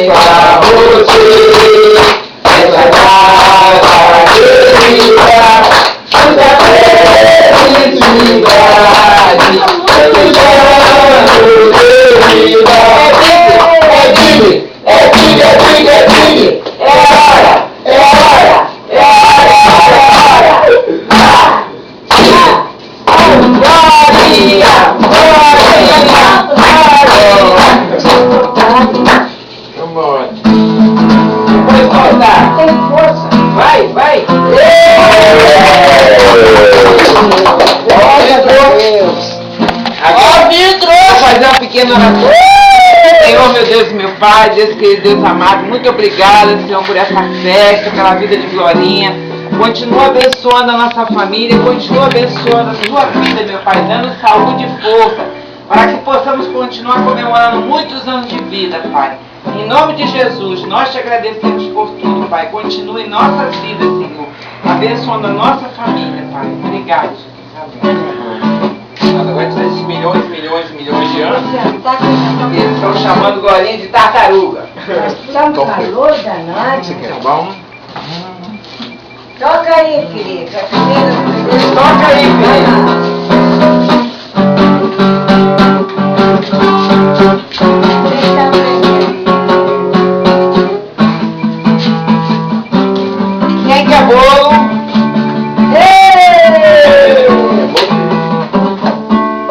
parabéns pra você. Essa data querida, muita felicidade, muitos anos de vida. É Big, é Big, é Big, é Big. É hora, é hora, é hora, é hora. Glória, glória. Vamos embora. Depois voltar. Tem força. Vai, vai. Glória a Deus. Agora, vou fazer uma pequena oração. Senhor, meu Deus e meu Pai, Deus querido, Deus amado, muito obrigada, Senhor, por essa festa, pela vida de Glorinha. Continua abençoando a nossa família, continua abençoando a sua vida, meu Pai, dando saúde e força, para que possamos continuar comemorando muitos anos de vida, Pai. Em nome de Jesus, nós te agradecemos por tudo, Pai. Continue em nossas vidas, Senhor, abençoando a nossa família, Pai. Obrigado, Jesus. Amém. Agora esses milhões de anos, eles estão chamando Glorinha de tartaruga. Tá um calor danado. Tá bom? Toca aí, querida. Toca aí, filha. Quem quer bolo?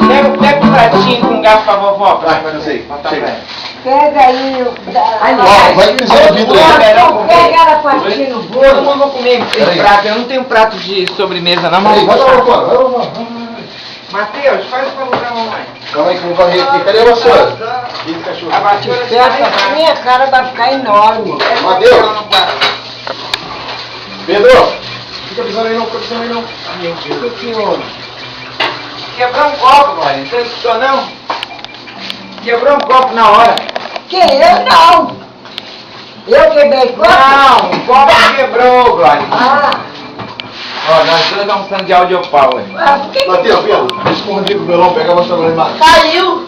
Pega um pratinho com garfo pra vovó. Pega aí o... Vai pisar o vidro aí. Pega ela partindo o bolo. Eu não vou comer esse prato, eu não tenho prato de sobremesa não, mas Vai vou lá, vai lá. Mateus, faz o favor pra mamãe. Calma aí que eu vou varrer aqui. Cadê a vassoura? A vassoura A minha cara vai ficar enorme. Mateus. Pedro. Fica pisando aí não, fica pisando aí não. O que houve? Quebrou um copo, Glória, não escutou não? Quebrou um copo na hora. Quem? Eu não. Eu quebrei copo? Não, o copo quebrou, Glória. Ah. Ó, nós dois almoçando de audio-power. Por que Mateus, Pedro. Escondido o melão, pega a vassoura lá embaixo. caiu?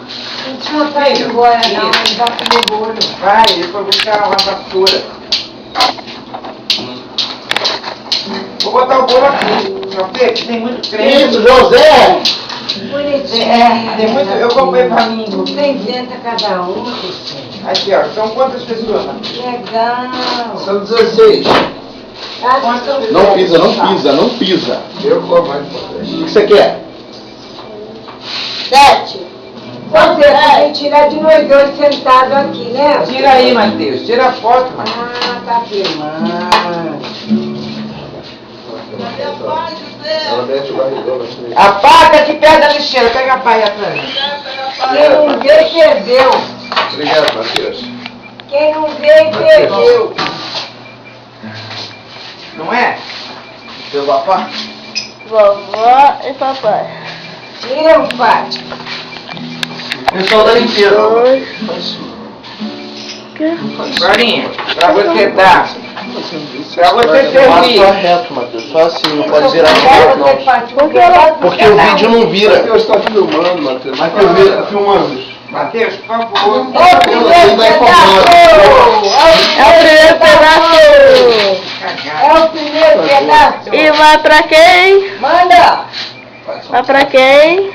Não tá indo embora não, não vai comer bolo. Vai, ele foi buscar uma vassoura. Vou botar o bolo aqui. Só que tem muito creme. Isso, José. Bonitinho. Tem muito, eu comprei pra mim. 60 cada um, Cristina. Aqui, ó, são quantas pessoas? Legal. São 16. Não pisa, não pisa, não pisa. Eu como mais. O que você quer? 7. Você vai tirar de nós dois sentados aqui, né? Tira aí, Matheus. Tira a foto, Matheus. Ah, tá filmando. Ela mete o barrigão assim. A pá tá aqui perto da lixeira. Pega a pá aí atrás. Quem não veio, perdeu. Obrigado, Matheus. Quem não veio, perdeu. Não é? Seu papá? Vovó e papai. Tira o pai. Pessoal da limpeza. Glorinha, pra você tá. Pra você servir. Só reto, Matheus. Só assim, não pode virar pro outro, não. Porque o vídeo não vira. Matheus tá filmando, Matheus. Matheus tá filmando. Matheus, por favor. É o primeiro pedaço. É o primeiro pedaço. É o primeiro pedaço. E vai pra quem? Manda. Vai pra quem?